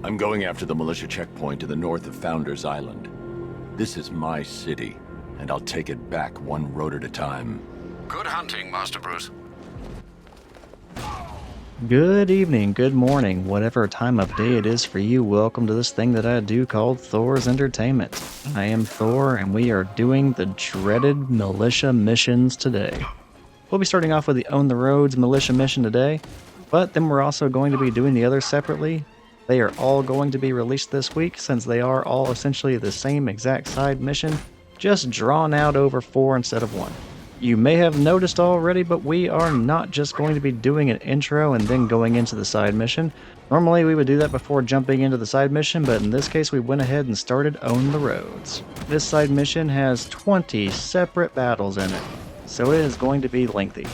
I'm going after the militia checkpoint to the north of Founders Island. This is my city, and I'll take it back one road at a time. Good hunting, Master Bruce. Good evening, good morning, whatever time of day it is for you. Welcome to this thing that I do called Thor's Entertainment. I am Thor, and we are doing the dreaded militia missions today. We'll be starting off with the Own the Roads militia mission today, but then we're also going to be doing the others separately. They are all going to be released this week since they are all essentially the same exact side mission, just drawn out over 4 instead of 1. You may have noticed already, but we are not just going to be doing an intro and then going into the side mission. Normally we would do that before jumping into the side mission, but in this case we went ahead and started Own the Roads. This side mission has 20 separate battles in it, so it is going to be lengthy.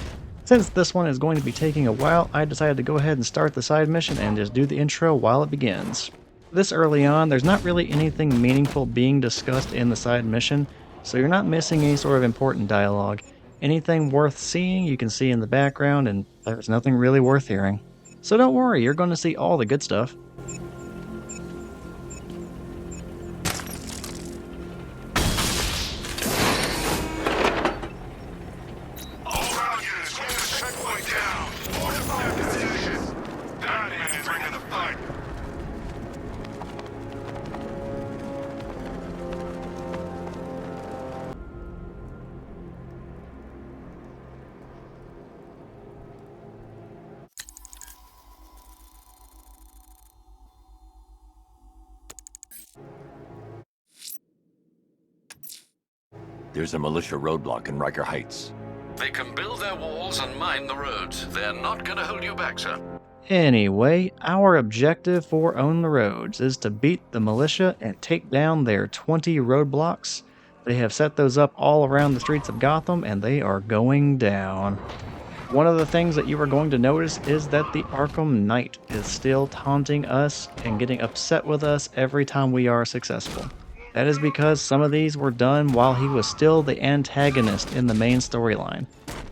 Since this one is going to be taking a while, I decided to go ahead and start the side mission and just do the intro while it begins. This early on, there's not really anything meaningful being discussed in the side mission, so you're not missing any sort of important dialogue. Anything worth seeing you can see in the background, and there's nothing really worth hearing. So don't worry, you're going to see all the good stuff. There's a militia roadblock in Riker Heights. They can build their walls and mine the roads. They're not gonna hold you back, sir. Anyway, our objective for Own the Roads is to beat the militia and take down their 20 roadblocks. They have set those up all around the streets of Gotham, and they are going down. One of the things that you are going to notice is that the Arkham Knight is still taunting us and getting upset with us every time we are successful. That is because some of these were done while he was still the antagonist in the main storyline.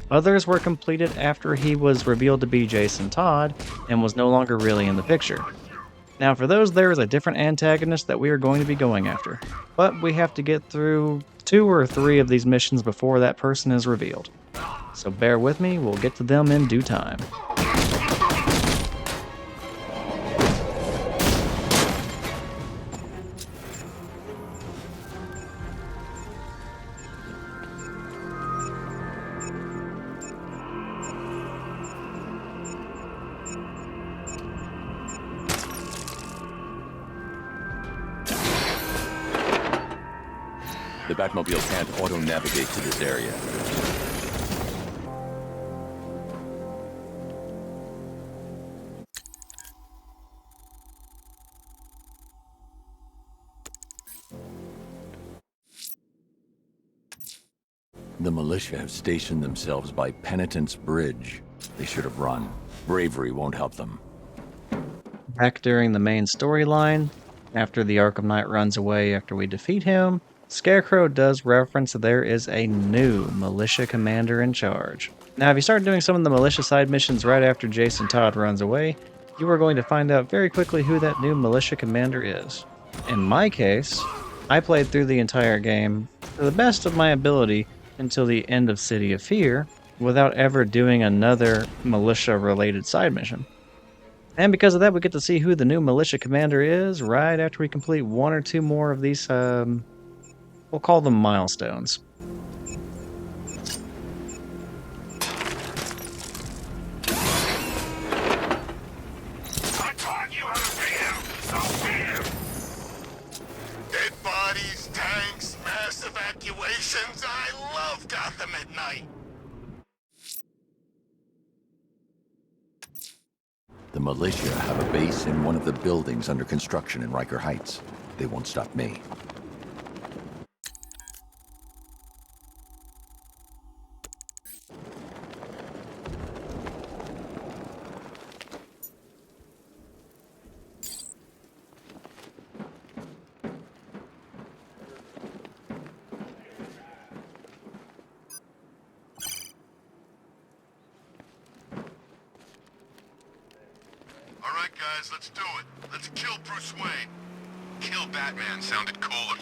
Others were completed after he was revealed to be Jason Todd and was no longer really in the picture. Now for those, there is a different antagonist that we are going to be going after, but we have to get through 2 or 3 of these missions before that person is revealed. So bear with me, we'll get to them in due time. The Batmobile can't auto-navigate to this area. The militia have stationed themselves by Penitence Bridge. They should have run. Bravery won't help them. Back during the main storyline, after the Arkham Knight runs away after we defeat him, Scarecrow does reference that there is a new militia commander in charge. Now, if you start doing some of the militia side missions right after Jason Todd runs away, you are going to find out very quickly who that new militia commander is. In my case, I played through the entire game to the best of my ability until the end of City of Fear without ever doing another militia-related side mission. And because of that, we get to see who the new militia commander is right after we complete 1 or 2 more of these, we'll call them milestones. I taught you how to fear, so fear! Dead bodies, tanks, mass evacuations. I love Gotham at night. The militia have a base in one of the buildings under construction in Riker Heights. They won't stop me. All right, guys, let's do it. Let's kill Bruce Wayne. Kill Batman sounded cooler.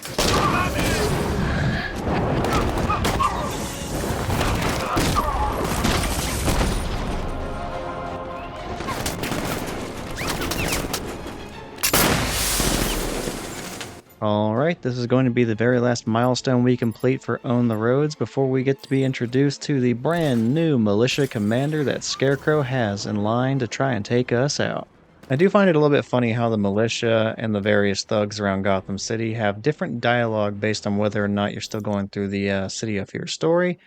Alright, this is going to be the very last milestone we complete for Own the Roads before we get to be introduced to the brand new militia commander that Scarecrow has in line to try and take us out. I do find it a little bit funny how the militia and the various thugs around Gotham City have different dialogue based on whether or not you're still going through the City of Fear story,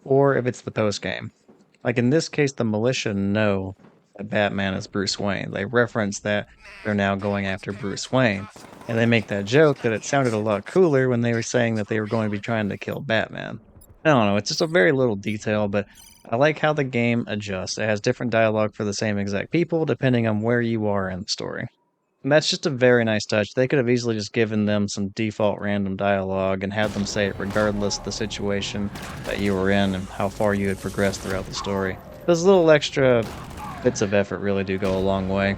or if it's the post-game. Like in this case, the militia know that Batman is Bruce Wayne. They reference that they're now going after Bruce Wayne. And they make that joke that it sounded a lot cooler when they were saying that they were going to be trying to kill Batman. I don't know, it's just a very little detail, but I like how the game adjusts. It has different dialogue for the same exact people depending on where you are in the story. And that's just a very nice touch. They could have easily just given them some default random dialogue and had them say it regardless of the situation that you were in and how far you had progressed throughout the story. Those little extra bits of effort really do go a long way.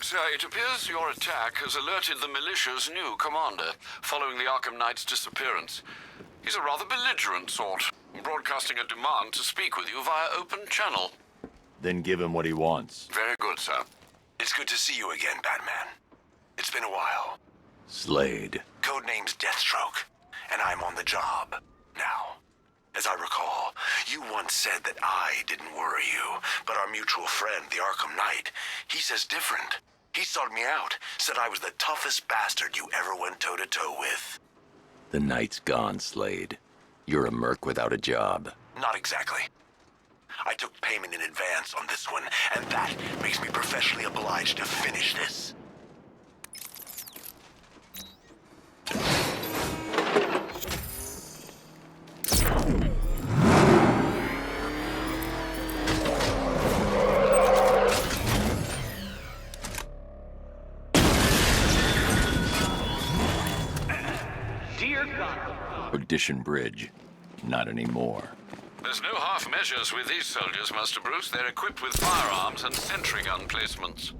Sir, it appears your attack has alerted the militia's new commander, following the Arkham Knight's disappearance. He's a rather belligerent sort, broadcasting a demand to speak with you via open channel. Then give him what he wants. Very good, sir. It's good to see you again, Batman. It's been a while. Slade. Codename's Deathstroke, and I'm on the job now. As I recall, you once said that I didn't worry you, but our mutual friend, the Arkham Knight, he says different. He sought me out, said I was the toughest bastard you ever went toe-to-toe with. The night's gone, Slade. You're a merc without a job. Not exactly. I took payment in advance on this one, and that makes me professionally obliged to finish this. Perdition Bridge. Not anymore. There's no half measures with these soldiers, Master Bruce. They're equipped with firearms and sentry gun placements.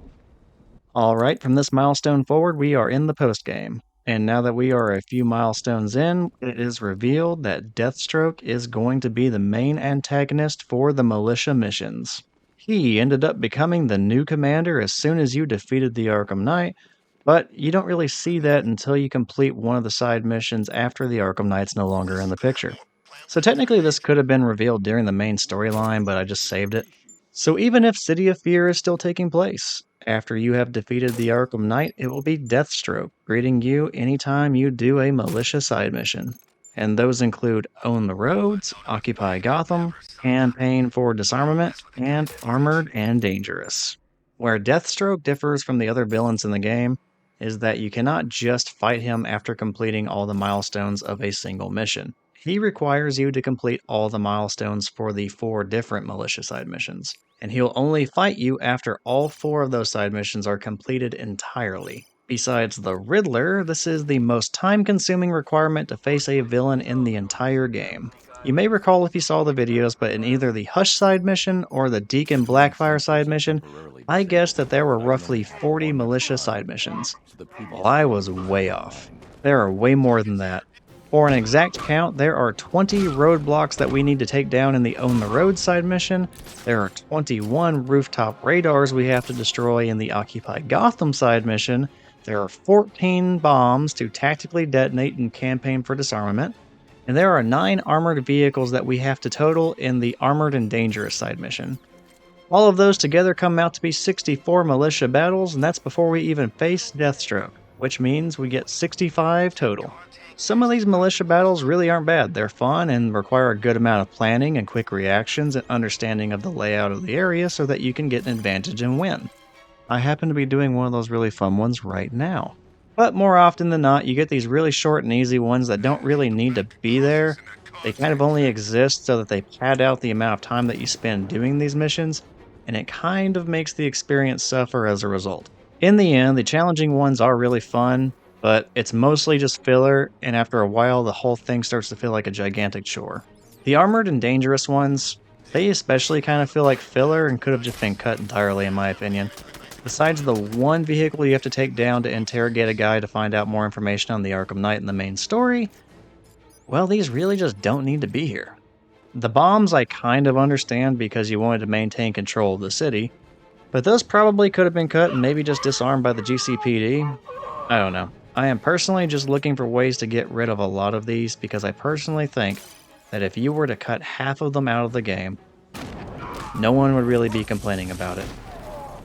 Alright, from this milestone forward, we are in the post-game. And now that we are a few milestones in, it is revealed that Deathstroke is going to be the main antagonist for the militia missions. He ended up becoming the new commander as soon as you defeated the Arkham Knight, but you don't really see that until you complete one of the side missions after the Arkham Knight's no longer in the picture. So technically this could have been revealed during the main storyline, but I just saved it. So even if City of Fear is still taking place, after you have defeated the Arkham Knight, it will be Deathstroke greeting you anytime you do a militia side mission. And those include Own the Roads, Occupy Gotham, Campaign for Disarmament, and Armored and Dangerous. Where Deathstroke differs from the other villains in the game is that you cannot just fight him after completing all the milestones of a single mission. He requires you to complete all the milestones for the 4 different militia side missions, and he'll only fight you after all 4 of those side missions are completed entirely. Besides the Riddler, this is the most time-consuming requirement to face a villain in the entire game. You may recall if you saw the videos, but in either the Hush side mission or the Deacon Blackfire side mission, I guessed that there were roughly 40 militia side missions. Well, I was way off. There are way more than that. For an exact count, there are 20 roadblocks that we need to take down in the Own the Road side mission. There are 21 rooftop radars we have to destroy in the Occupy Gotham side mission. There are 14 bombs to tactically detonate in Campaign for Disarmament. And there are 9 armored vehicles that we have to total in the Armored and Dangerous side mission. All of those together come out to be 64 militia battles, and that's before we even face Deathstroke, which means we get 65 total. Some of these militia battles really aren't bad. They're fun and require a good amount of planning and quick reactions and understanding of the layout of the area so that you can get an advantage and win. I happen to be doing one of those really fun ones right now. But more often than not, you get these really short and easy ones that don't really need to be there. They kind of only exist so that they pad out the amount of time that you spend doing these missions, and it kind of makes the experience suffer as a result. In the end, the challenging ones are really fun, but it's mostly just filler, and after a while, the whole thing starts to feel like a gigantic chore. The armored and dangerous ones, they especially kind of feel like filler and could have just been cut entirely, in my opinion. Besides the one vehicle you have to take down to interrogate a guy to find out more information on the Arkham Knight and the main story, well, these really just don't need to be here. The bombs I kind of understand because you wanted to maintain control of the city, but those probably could have been cut and maybe just disarmed by the GCPD. I don't know. I am personally just looking for ways to get rid of a lot of these because I personally think that if you were to cut half of them out of the game, no one would really be complaining about it.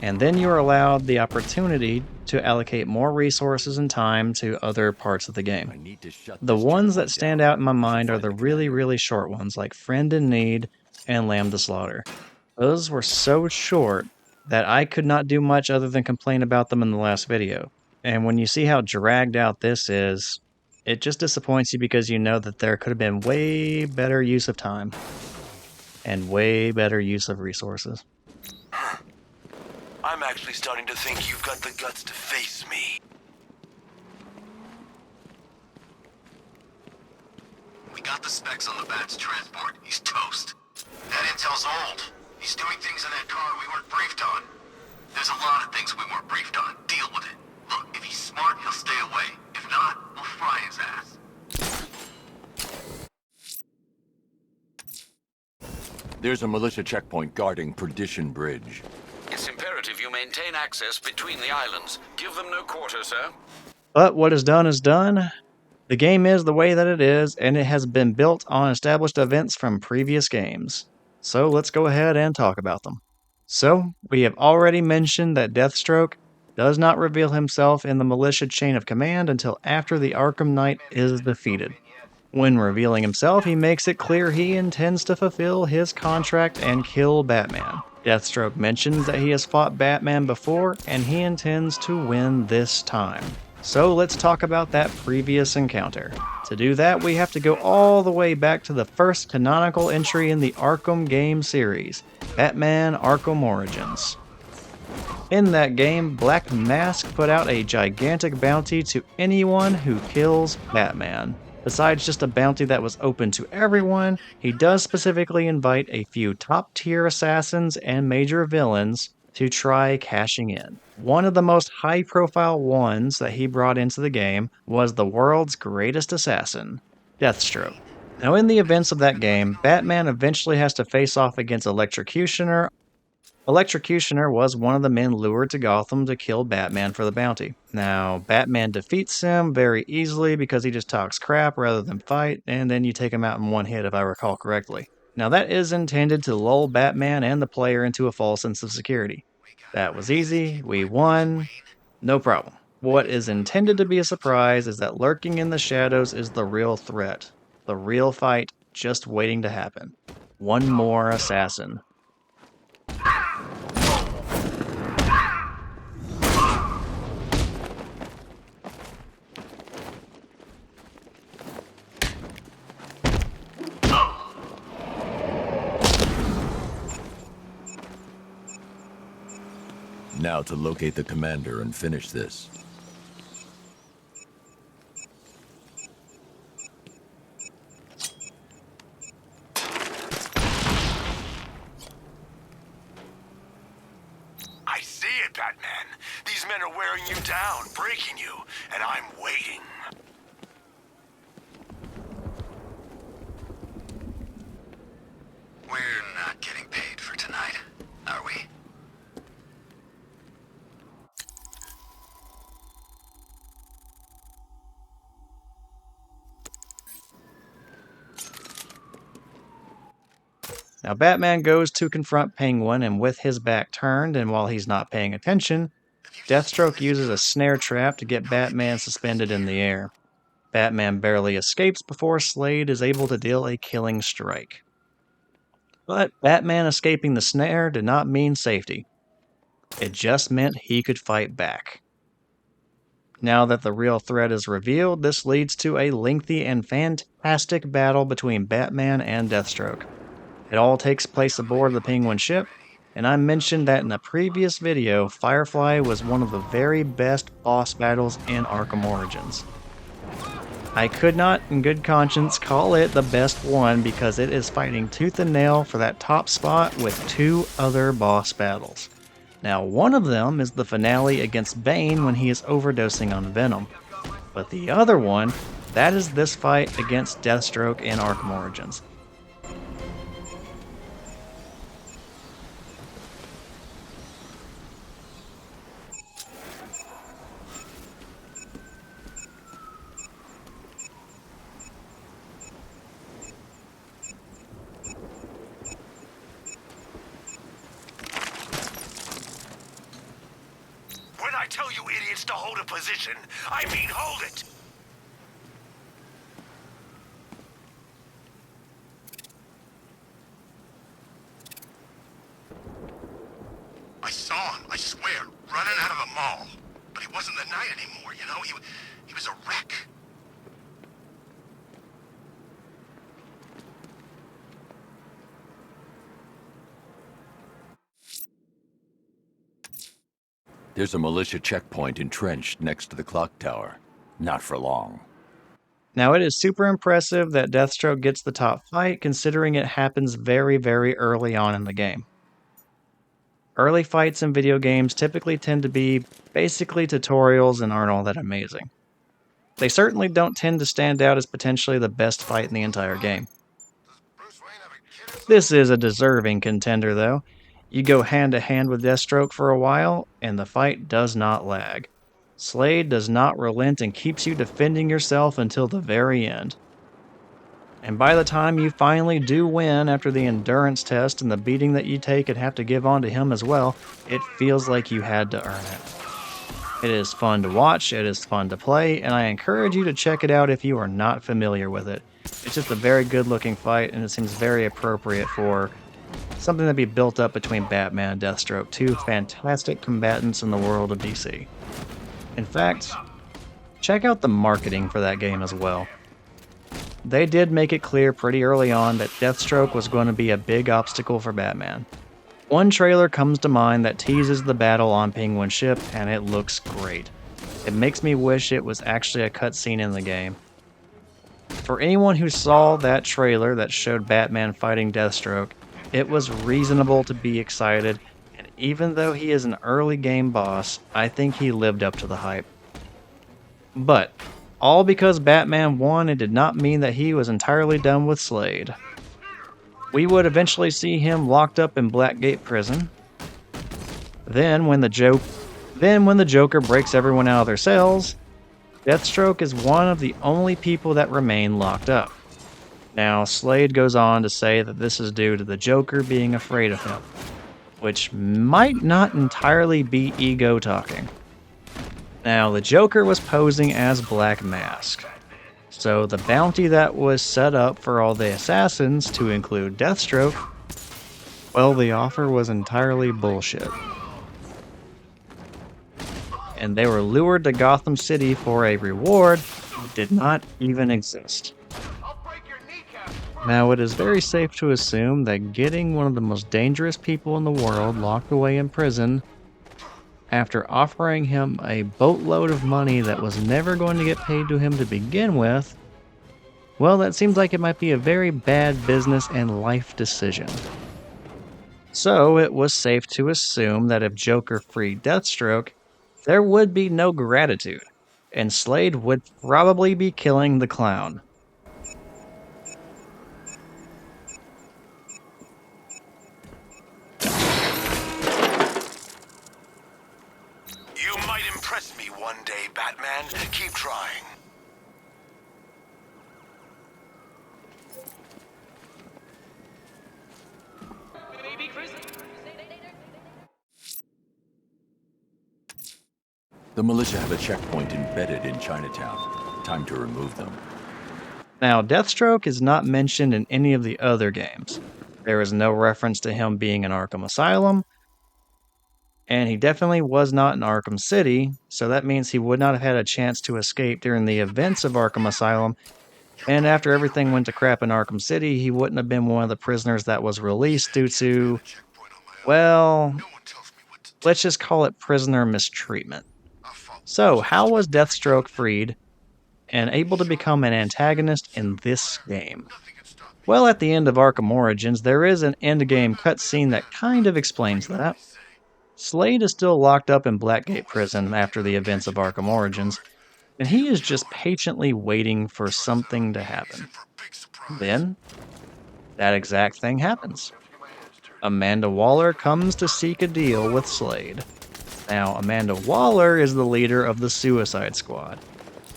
And then you are allowed the opportunity to allocate more resources and time to other parts of the game. The ones that stand out in my mind are the really short ones like Friend in Need and Lamb to Slaughter. Those were so short that I could not do much other than complain about them in the last video. And when you see how dragged out this is, it just disappoints you because you know that there could have been way better use of time and way better use of resources. I'm actually starting to think you've got the guts to face me. We got the specs on the Bat's transport. He's toast. That intel's old. He's doing things in that car we weren't briefed on. There's a lot of things we weren't briefed on. Deal with it. Look, if he's smart, he'll stay away. If not, we'll fry his ass. There's a militia checkpoint guarding Perdition Bridge. It's imperative you maintain access between the islands. Give them no quarter, sir. But what is done is done. The game is the way that it is, and it has been built on established events from previous games. So let's go ahead and talk about them. So, we have already mentioned that Deathstroke does not reveal himself in the militia chain of command until after the Arkham Knight is defeated. When revealing himself, he makes it clear he intends to fulfill his contract and kill Batman. Deathstroke mentions that he has fought Batman before, and he intends to win this time. So let's talk about that previous encounter. To do that, we have to go all the way back to the first canonical entry in the Arkham game series, Batman Arkham Origins. In that game, Black Mask put out a gigantic bounty to anyone who kills Batman. Besides just a bounty that was open to everyone, he does specifically invite a few top-tier assassins and major villains to try cashing in. One of the most high-profile ones that he brought into the game was the world's greatest assassin, Deathstroke. Now in the events of that game, Batman eventually has to face off against Electrocutioner. Electrocutioner was one of the men lured to Gotham to kill Batman for the bounty. Now, Batman defeats him very easily because he just talks crap rather than fight, and then you take him out in one hit if I recall correctly. Now that is intended to lull Batman and the player into a false sense of security. That was easy, we won, no problem. What is intended to be a surprise is that lurking in the shadows is the real threat. The real fight just waiting to happen. One more assassin. Now to locate the commander and finish this. I see it, Batman. These men are wearing you down, breaking you, and I'm waiting. We're not getting paid for tonight, are we? Now Batman goes to confront Penguin, and with his back turned and while he's not paying attention, Deathstroke uses a snare trap to get Batman suspended in the air. Batman barely escapes before Slade is able to deal a killing strike. But Batman escaping the snare did not mean safety. It just meant he could fight back. Now that the real threat is revealed, this leads to a lengthy and fantastic battle between Batman and Deathstroke. It all takes place aboard the Penguin ship, and I mentioned that in a previous video, Firefly was one of the very best boss battles in Arkham Origins. I could not, in good conscience, call it the best one because it is fighting tooth and nail for that top spot with 2 other boss battles. Now, one of them is the finale against Bane when he is overdosing on Venom, but the other one, that is this fight against Deathstroke in Arkham Origins. When I tell you idiots to hold a position, I mean hold it! I saw him, I swear, running out of a mall. But he wasn't the Knight anymore, you know? He was a wreck. There's a militia checkpoint entrenched next to the clock tower. Not for long. Now, it is super impressive that Deathstroke gets the top fight, considering it happens very, very early on in the game. Early fights in video games typically tend to be basically tutorials and aren't all that amazing. They certainly don't tend to stand out as potentially the best fight in the entire game. Bruce Wayne have a kid or This is a deserving contender, though. You go hand to hand with Deathstroke for a while, and the fight does not lag. Slade does not relent and keeps you defending yourself until the very end. And by the time you finally do win after the endurance test and the beating that you take and have to give on to him as well, it feels like you had to earn it. It is fun to watch, it is fun to play, and I encourage you to check it out if you are not familiar with it. It's just a very good looking fight, and it seems very appropriate for something to be built up between Batman and Deathstroke, 2 fantastic combatants in the world of DC. In fact, check out the marketing for that game as well. They did make it clear pretty early on that Deathstroke was going to be a big obstacle for Batman. One trailer comes to mind that teases the battle on Penguin ship, and it looks great. It makes me wish it was actually a cutscene in the game. For anyone who saw that trailer that showed Batman fighting Deathstroke, it was reasonable to be excited, and even though he is an early game boss, I think he lived up to the hype. But all because Batman won, it did not mean that he was entirely done with Slade. We would eventually see him locked up in Blackgate Prison. Then when the Joker breaks everyone out of their cells, Deathstroke is one of the only people that remain locked up. Now, Slade goes on to say that this is due to the Joker being afraid of him, which might not entirely be ego talking. Now, the Joker was posing as Black Mask, so the bounty that was set up for all the assassins, to include Deathstroke, well, the offer was entirely bullshit. And they were lured to Gotham City for a reward that did not even exist. Now, it is very safe to assume that getting one of the most dangerous people in the world locked away in prison after offering him a boatload of money that was never going to get paid to him to begin with, well, that seems like it might be a very bad business and life decision. So, it was safe to assume that if Joker freed Deathstroke, there would be no gratitude, and Slade would probably be killing the clown. You might impress me one day, Batman. Keep trying. The militia have a checkpoint embedded in Chinatown. Time to remove them. Now, Deathstroke is not mentioned in any of the other games. There is no reference to him being in Arkham Asylum, And he definitely was not in Arkham City, so that means he would not have had a chance to escape during the events of Arkham Asylum. And after everything went to crap in Arkham City, he wouldn't have been one of the prisoners that was released due to, well, let's just call it prisoner mistreatment. So, how was Deathstroke freed and able to become an antagonist in this game? Well, at the end of Arkham Origins, there is an endgame cutscene that kind of explains that. Slade is still locked up in Blackgate Prison after the events of Arkham Origins, and he is just patiently waiting for something to happen. Then, that exact thing happens. Amanda Waller comes to seek a deal with Slade. Now, Amanda Waller is the leader of the Suicide Squad,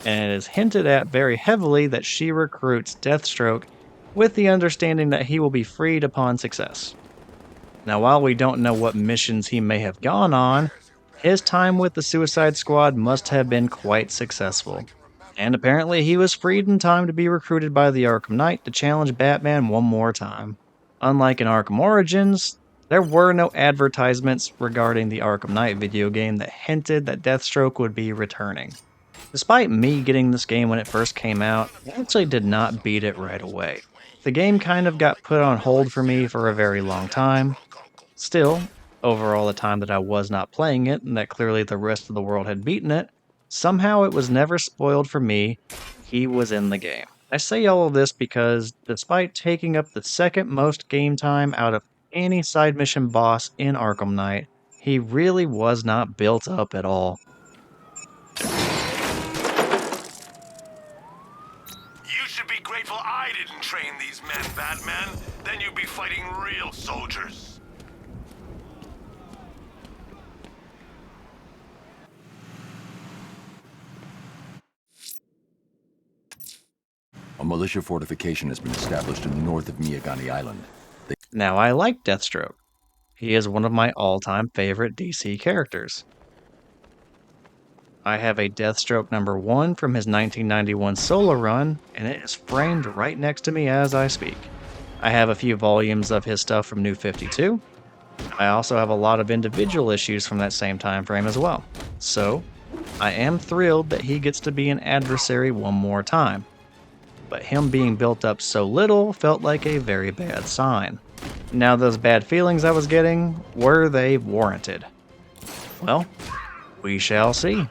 and it is hinted at very heavily that she recruits Deathstroke with the understanding that he will be freed upon success. Now, while we don't know what missions he may have gone on, his time with the Suicide Squad must have been quite successful. And apparently he was freed in time to be recruited by the Arkham Knight to challenge Batman one more time. Unlike in Arkham Origins, there were no advertisements regarding the Arkham Knight video game that hinted that Deathstroke would be returning. Despite me getting this game when it first came out, I actually did not beat it right away. The game kind of got put on hold for me for a very long time. Still, over all the time that I was not playing it and that clearly the rest of the world had beaten it, somehow it was never spoiled for me. He was in the game. I say all of this because, despite taking up the second most game time out of any side mission boss in Arkham Knight, he really was not built up at all. You should be grateful I didn't train these men, Batman. Then you'd be fighting real soldiers. A militia fortification has been established in the north of Miyagani Island. Now, I like Deathstroke. He is one of my all-time favorite DC characters. I have a Deathstroke number 1 from his 1991 solo run, and it is framed right next to me as I speak. I have a few volumes of his stuff from New 52. I also have a lot of individual issues from that same time frame as well. So, I am thrilled that he gets to be an adversary one more time. But him being built up so little felt like a very bad sign. Now, those bad feelings I was getting, were they warranted? Well, we shall see.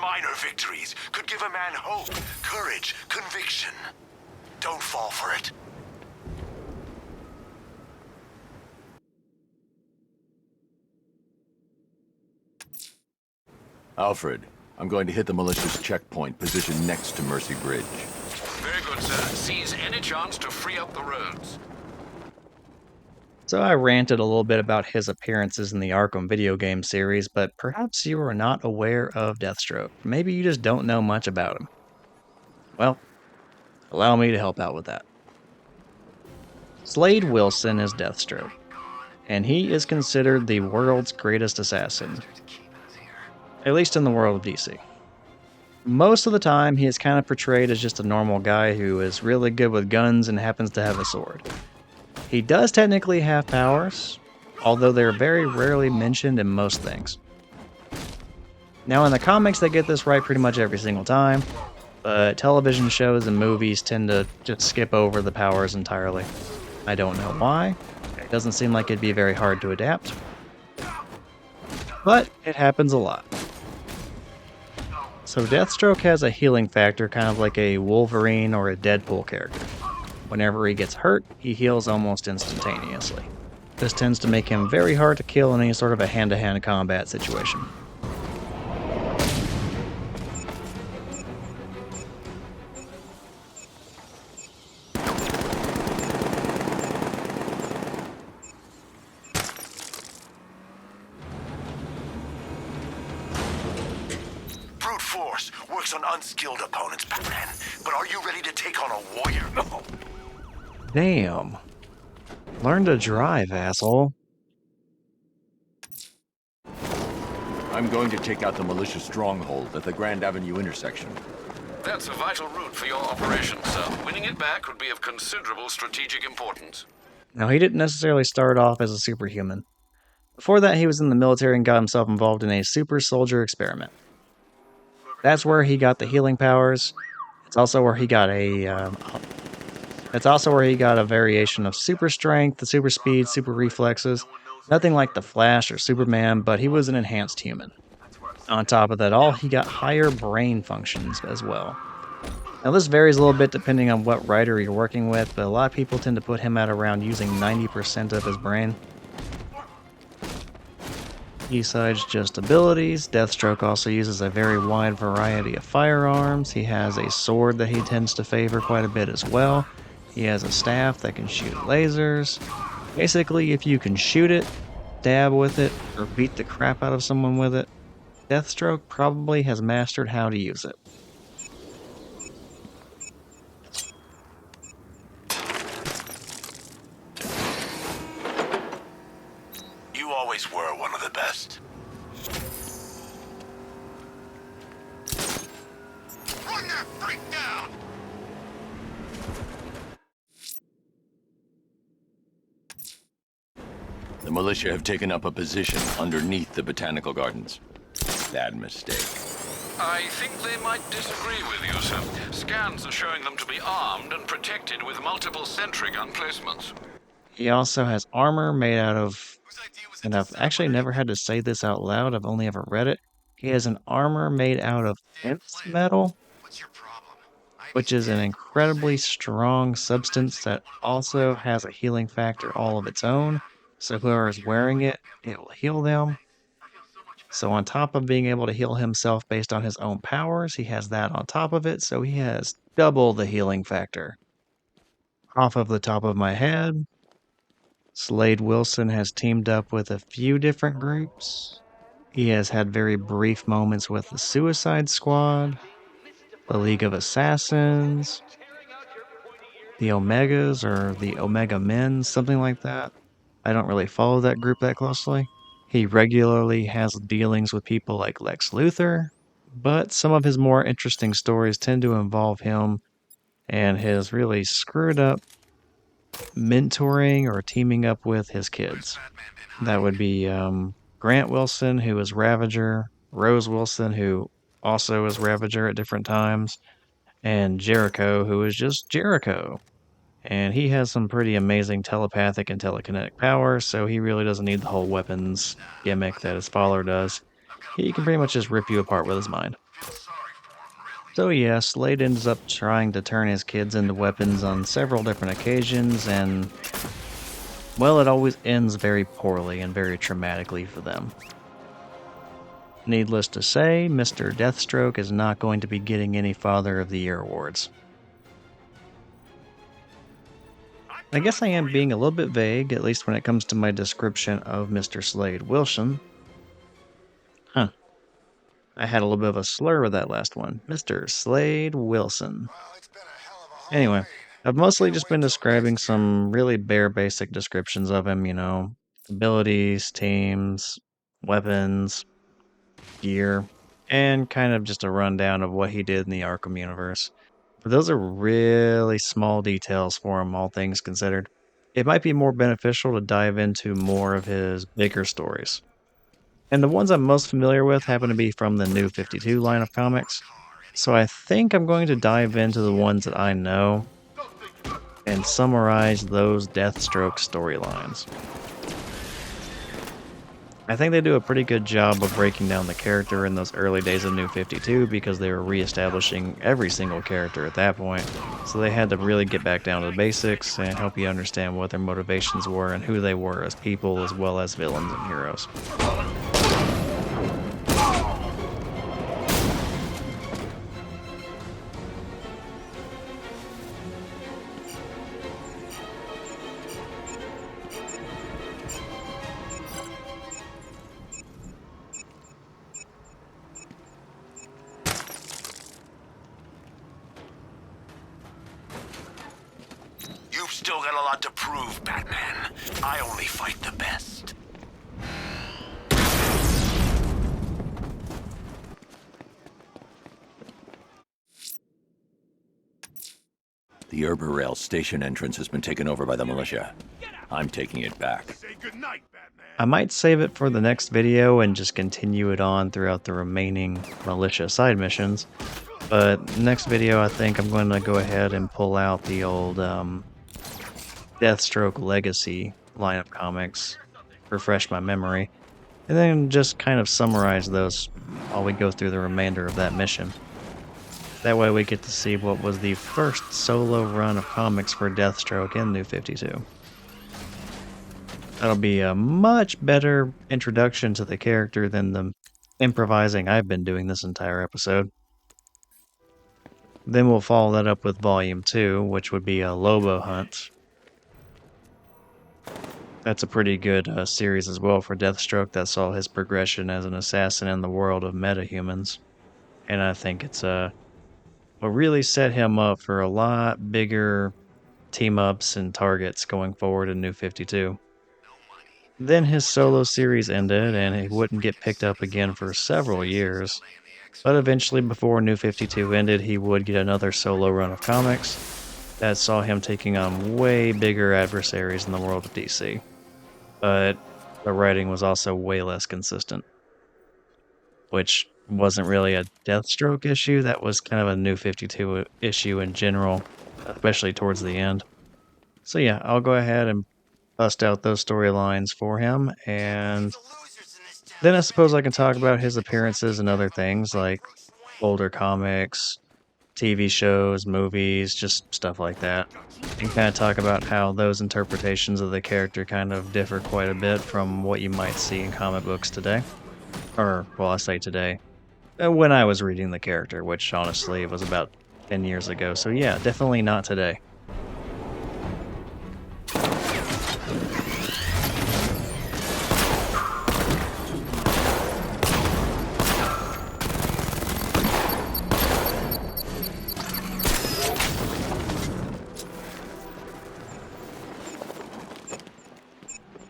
Minor victories could give a man hope, courage, conviction. Don't fall for it. Alfred, I'm going to hit the militia's checkpoint positioned next to Mercy Bridge. Very good, sir. Seize any chance to free up the roads. So I ranted a little bit about his appearances in the Arkham video game series, but perhaps you are not aware of Deathstroke. Maybe you just don't know much about him. Well, allow me to help out with that. Slade Wilson is Deathstroke, and he is considered the world's greatest assassin. At least in the world of DC. Most of the time, he is kind of portrayed as just a normal guy who is really good with guns and happens to have a sword. He does technically have powers, although they're very rarely mentioned in most things. Now, in the comics, they get this right pretty much every single time, but television shows and movies tend to just skip over the powers entirely. I don't know why. It doesn't seem like it'd be very hard to adapt. But it happens a lot. So Deathstroke has a healing factor, kind of like a Wolverine or a Deadpool character. Whenever he gets hurt, he heals almost instantaneously. This tends to make him very hard to kill in any sort of a hand-to-hand combat situation. brute force works on unskilled opponents, Batman. But are you ready to take on a warrior? No. Damn. Learn to drive, asshole. I'm going to take out the militia stronghold at the Grand Avenue intersection. That's a vital route for your operation, sir. Winning it back would be of considerable strategic importance. Now, he didn't necessarily start off as a superhuman. Before that, he was in the military and got himself involved in a super soldier experiment. That's where he got the healing powers. It's also where he got a variation of super strength, the super speed, super reflexes. Nothing like the Flash or Superman, but he was an enhanced human. On top of that all, he got higher brain functions as well. Now this varies a little bit depending on what writer you're working with, but a lot of people tend to put him at around using 90% of his brain. Besides just abilities, Deathstroke also uses a very wide variety of firearms. He has a sword that he tends to favor quite a bit as well. He has a staff that can shoot lasers. Basically, if you can shoot it, stab with it, or beat the crap out of someone with it, Deathstroke probably has mastered how to use it. You always were one of the best. Run that freak down! The militia have taken up a position underneath the botanical gardens. Bad mistake. I think they might disagree with you, sir. Scans are showing them to be armed and protected with multiple sentry gun placements. He also has armor made out of, and I've actually never had to say this out loud, I've only ever read it. He has an armor made out of imps metal, What's your problem? which is an incredibly strong substance that also has a healing factor all of its own. So whoever is wearing it, it will heal them. So on top of being able to heal himself based on his own powers, he has that on top of it, so he has double the healing factor. Off of the top of my head, Slade Wilson has teamed up with a few different groups. He has had very brief moments with the Suicide Squad, the League of Assassins, the Omegas, or the Omega Men, something like that. I don't really follow that group that closely. He regularly has dealings with people like Lex Luthor, but some of his more interesting stories tend to involve him and his really screwed up mentoring or teaming up with his kids. That would be Grant Wilson, who is Ravager, Rose Wilson, who also is Ravager at different times, and Jericho, who is just Jericho. And he has some pretty amazing telepathic and telekinetic powers, so he really doesn't need the whole weapons gimmick that his father does. He can pretty much just rip you apart with his mind. So yeah, Slade ends up trying to turn his kids into weapons on several different occasions, and well, it always ends very poorly and very traumatically for them. Needless to say, Mr. Deathstroke is not going to be getting any Father of the Year awards. I guess I am being a little bit vague, at least when it comes to my description of Mr. Slade Wilson. Huh. I had a little bit of a slur with that last one. Mr. Slade Wilson. Anyway, I've mostly just been describing some really bare basic descriptions of him, you know, abilities, teams, weapons, gear, and kind of just a rundown of what he did in the Arkham universe. But those are really small details for him, all things considered. It might be more beneficial to dive into more of his bigger stories. And the ones I'm most familiar with happen to be from the New 52 line of comics. So I think I'm going to dive into the ones that I know and summarize those Deathstroke storylines. I think they do a pretty good job of breaking down the character in those early days of New 52 because they were re-establishing every single character at that point. So they had to really get back down to the basics and help you understand what their motivations were and who they were as people as well as villains and heroes. lot to prove, Batman. I only fight the best. The Rail station entrance has been taken over by the militia. I'm taking it back. Say goodnight, Batman. I might save it for the next video and just continue it on throughout the remaining militia side missions. But next video, I think I'm going to go ahead and pull out the old Deathstroke Legacy line of comics, refresh my memory, and then just kind of summarize those while we go through the remainder of that mission. That way we get to see what was the first solo run of comics for Deathstroke in New 52. That'll be a much better introduction to the character than the improvising I've been doing this entire episode. Then we'll follow that up with Volume 2, which would be a Lobo Hunt. That's a pretty good series as well for Deathstroke that saw his progression as an assassin in the world of metahumans. And I think it's will really set him up for a lot bigger team-ups and targets going forward in New 52. Then his solo series ended, and he wouldn't get picked up again for several years. But eventually, before New 52 ended, he would get another solo run of comics that saw him taking on way bigger adversaries in the world of DC. But the writing was also way less consistent, which wasn't really a Deathstroke issue. That was kind of a New 52 issue in general, especially towards the end. So yeah, I'll go ahead and bust out those storylines for him, and then I suppose I can talk about his appearances and other things like older comics, TV shows, movies, just stuff like that. And kind of talk about how those interpretations of the character kind of differ quite a bit from what you might see in comic books today. Or, well, I say today. When I was reading the character, which honestly was about 10 years ago. So yeah, definitely not today.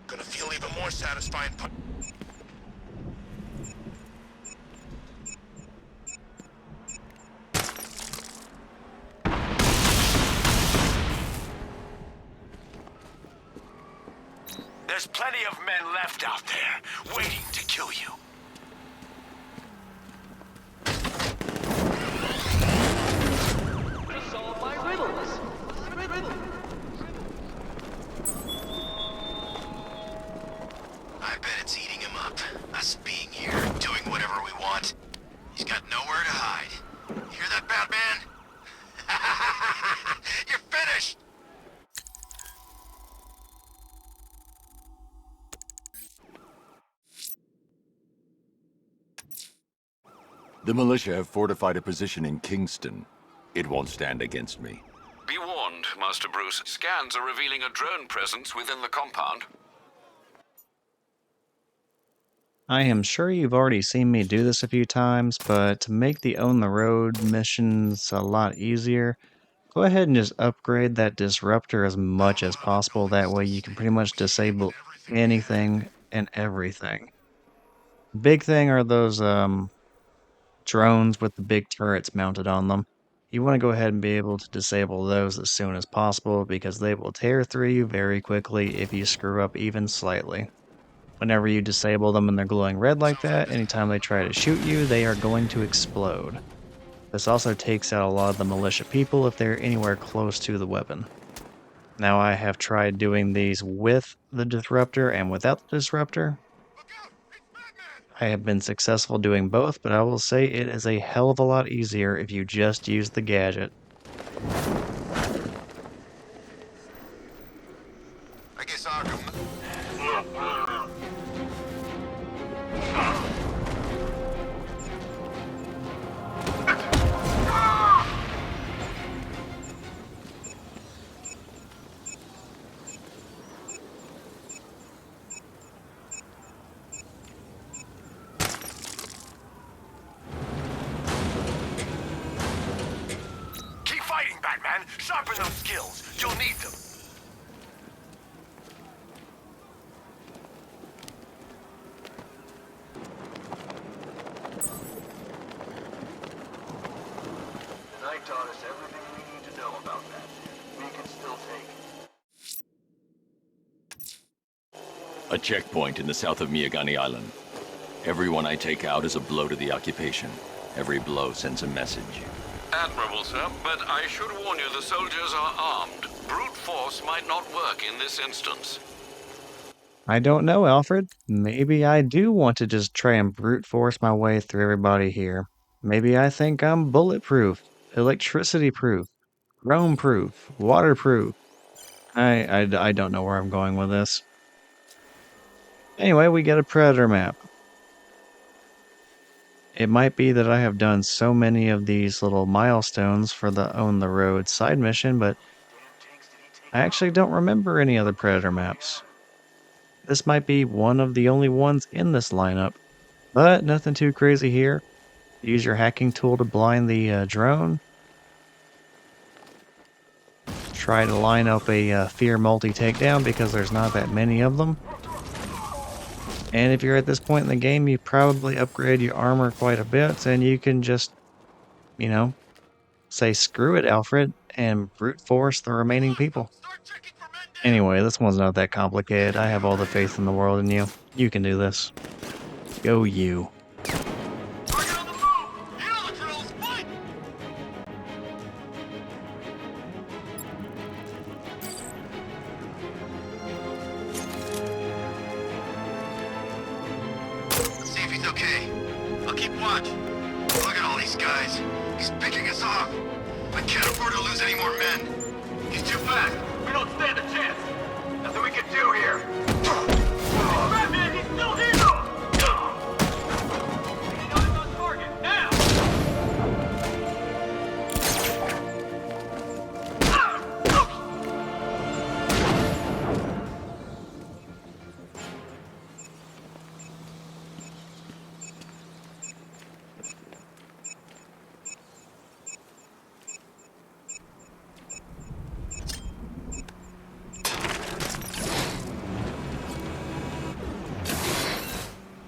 Gonna feel even more satisfying. There's plenty of men left out there, waiting to kill you. Solve my riddles. I bet it's eating him up. Us being here, doing whatever we want. He's got nowhere to hide. You hear that, Batman? You're finished! The militia have fortified a position in Kingston. It won't stand against me. Be warned, Master Bruce. Scans are revealing a drone presence within the compound. I am sure you've already seen me do this a few times, but to make the On the Road missions a lot easier, go ahead and just upgrade that disruptor as much as possible. That way you can pretty much disable anything and everything. Big thing are those drones with the big turrets mounted on them. You want to go ahead and be able to disable those as soon as possible because they will tear through you very quickly if you screw up even slightly. Whenever you disable them and they're glowing red like that, anytime they try to shoot you, they are going to explode. This also takes out a lot of the militia people if they're anywhere close to the weapon. Now I have tried doing these with the disruptor and without the disruptor. I have been successful doing both, but I will say it is a hell of a lot easier if you just use the gadget. I guess Arkham... taught us everything we need to know about that. We can still take. A checkpoint in the south of Miyagani Island. Everyone I take out is a blow to the occupation. Every blow sends a message. Admirable, sir, but I should warn you the soldiers are armed. Brute force might not work in this instance. I don't know, Alfred. Maybe I do want to just try and brute force my way through everybody here. Maybe I think I'm bulletproof, electricity-proof, chrome-proof, waterproof. I don't know where I'm going with this. Anyway, we get a predator map. It might be that I have done so many of these little milestones for the Own the Road side mission, but I actually don't remember any other predator maps. This might be one of the only ones in this lineup, but nothing too crazy here. Use your hacking tool to blind the drone. Try to line up a fear multi-takedown because there's not that many of them. And if you're at this point in the game, you probably upgrade your armor quite a bit, and you can just, you know, say screw it, Alfred, and brute force the remaining people. Anyway, this one's not that complicated. I have all the faith in the world in you. You can do this. Go you. Target on the move! You know the drill, fight! Let's see if he's okay. I'll keep watch. Look at all these guys. He's picking us off. I can't afford to lose any more men. He's too fast. We don't stand a chance. Nothing we can do here. Batman, he's still here! Eyes on target, now!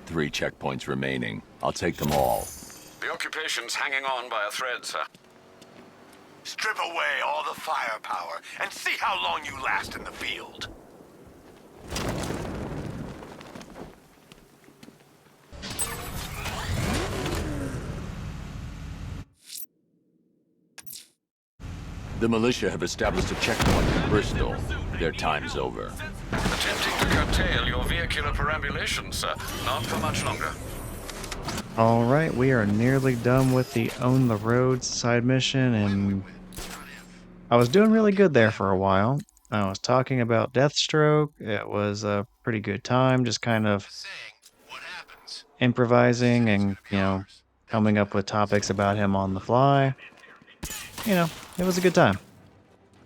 3 checkpoints remaining. I'll take them all. The occupation's hanging on by a thread, sir. Strip away all the firepower and see how long you last in the field. The militia have established a checkpoint in Bristol. Their time's over. Attempting to curtail your vehicular perambulation, sir. Not for much longer. Alright, we are nearly done with the Own the Road side mission, and I was doing really good there for a while. I was talking about Deathstroke. It was a pretty good time, just kind of improvising and, you know, coming up with topics about him on the fly. You know, it was a good time.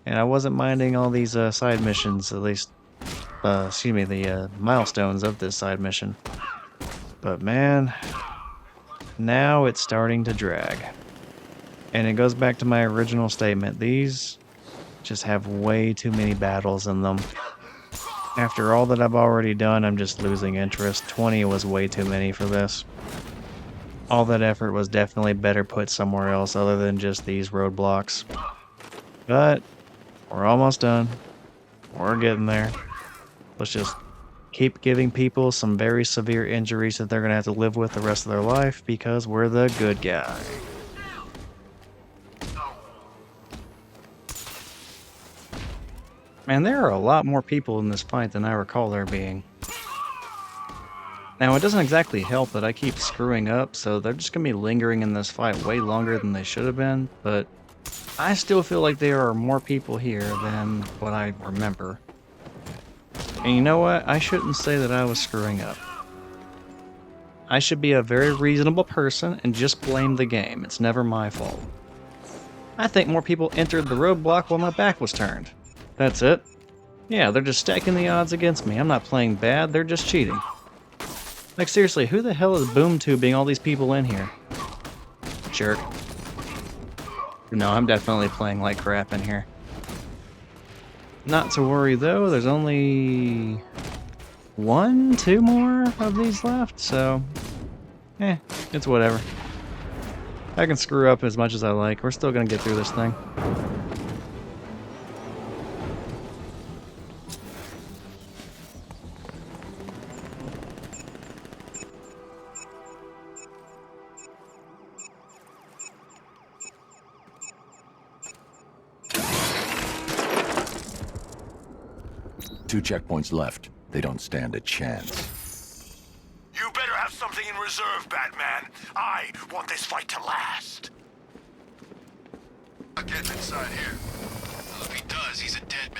And I wasn't minding all these side missions, at least, excuse me, the milestones of this side mission. But man, now it's starting to drag. And it goes back to my original statement. These just have way too many battles in them. After all that I've already done, I'm just losing interest. 20 was way too many for this. All that effort was definitely better put somewhere else other than just these roadblocks. But we're almost done. We're getting there. Let's just keep giving people some very severe injuries that they're going to have to live with the rest of their life because we're the good guy. Man, there are a lot more people in this fight than I recall there being. Now, it doesn't exactly help that I keep screwing up, so they're just going to be lingering in this fight way longer than they should have been, but I still feel like there are more people here than what I remember. And you know what? I shouldn't say that I was screwing up. I should be a very reasonable person and just blame the game. It's never my fault. I think more people entered the roadblock while my back was turned. That's it. Yeah, they're just stacking the odds against me. I'm not playing bad, they're just cheating. Like, seriously, who the hell is boom tubing all these people in here? Jerk. No, I'm definitely playing like crap in here. Not to worry, though. There's only 1, 2 more of these left, so... it's whatever. I can screw up as much as I like. We're still gonna get through this thing. Two checkpoints left. They don't stand a chance. You better have something in reserve, Batman. I want this fight to last. Not getting inside here. Well, if he does, he's a dead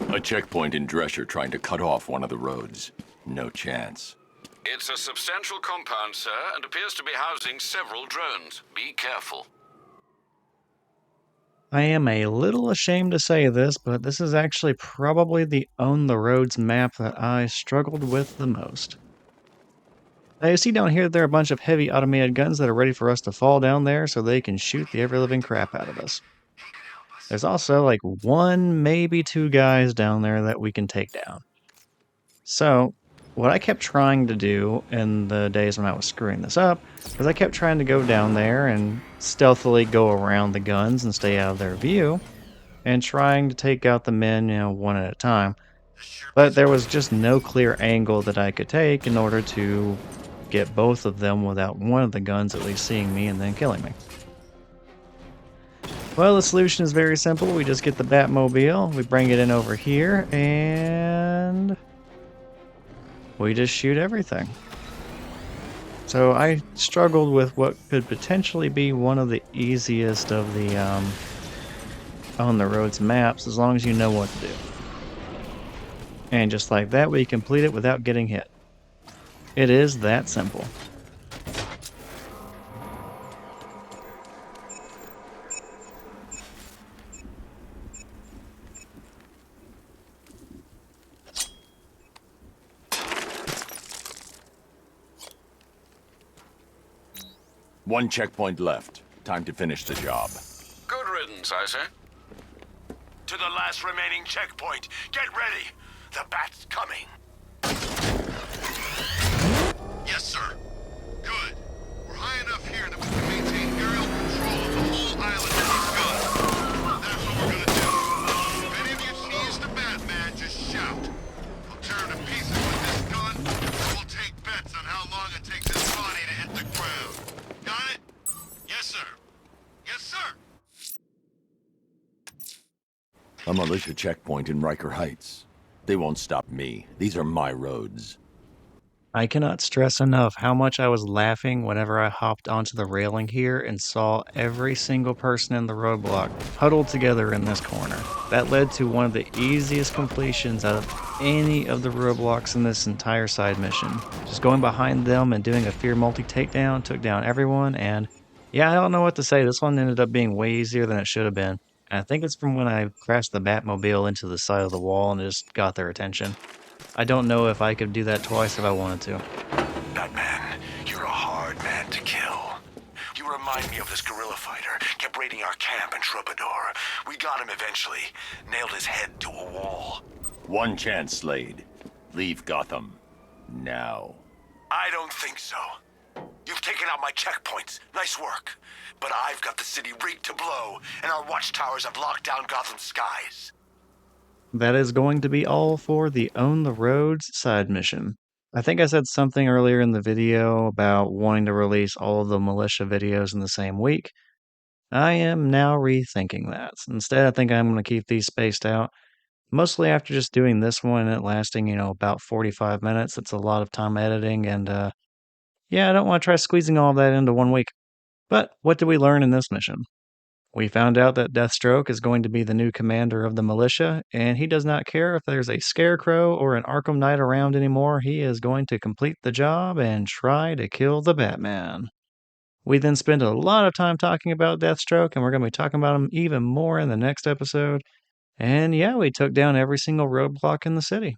man. A checkpoint in Drescher trying to cut off one of the roads. No chance. It's a substantial compound, sir, and appears to be housing several drones. Be careful. I am a little ashamed to say this, but this is actually probably the Own the Roads map that I struggled with the most. Now you see down here there are a bunch of heavy automated guns that are ready for us to fall down there so they can shoot the ever-living crap out of us. There's also like one, maybe two guys down there that we can take down. So, what I kept trying to do in the days when I was screwing this up was I kept trying to go down there and stealthily go around the guns and stay out of their view, and trying to take out the men, one at a time. But there was just no clear angle that I could take in order to get both of them without one of the guns at least seeing me and then killing me. Well, the solution is very simple. We just get the Batmobile, we bring it in over here, and we just shoot everything. So I struggled with what could potentially be one of the easiest of the On the Roads maps, as long as you know what to do. And just like that, we complete it without getting hit. It is that simple. One checkpoint left. Time to finish the job. Good riddance, I say. To the last remaining checkpoint. Get ready. The Bat's coming. Yes, sir. Good. We're high enough here that we can maintain aerial control of the whole island with these guns. That's what we're gonna do. If any of you sees the Batman, just shout. We'll tear him to pieces with this gun, and we'll take bets on how long it takes his body to hit the ground. Got it? Yes, sir. Yes, sir. A militia checkpoint in Riker Heights. They won't stop me. These are my roads. I cannot stress enough how much I was laughing whenever I hopped onto the railing here and saw every single person in the roadblock huddled together in this corner. That led to one of the easiest completions out of any of the roadblocks in this entire side mission. Just going behind them and doing a fear multi-takedown took down everyone, and yeah, I don't know what to say. This one ended up being way easier than it should have been. And I think it's from when I crashed the Batmobile into the side of the wall and it just got their attention. I don't know if I could do that twice if I wanted to. Batman, you're a hard man to kill. You remind me of this guerrilla fighter. Kept raiding our camp in Troubadour. We got him eventually. Nailed his head to a wall. One chance, Slade. Leave Gotham. Now. I don't think so. You've taken out my checkpoints. Nice work. But I've got the city rigged to blow, and our watchtowers have locked down Gotham's skies. That is going to be all for the Own the Roads side mission. I think I said something earlier in the video about wanting to release all of the militia videos in the same week. I am now rethinking that. Instead, I think I'm going to keep these spaced out. Mostly after just doing this one and it lasting, about 45 minutes. It's a lot of time editing, and yeah, I don't want to try squeezing all of that into 1 week. But what did we learn in this mission? We found out that Deathstroke is going to be the new commander of the militia, and he does not care if there's a Scarecrow or an Arkham Knight around anymore. He is going to complete the job and try to kill the Batman. We then spent a lot of time talking about Deathstroke, and we're going to be talking about him even more in the next episode. And yeah, we took down every single roadblock in the city.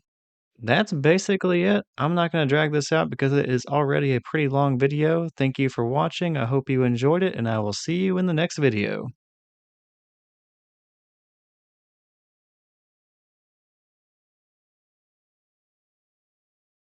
That's basically it. I'm not going to drag this out because it is already a pretty long video. Thank you for watching. I hope you enjoyed it, and I will see you in the next video.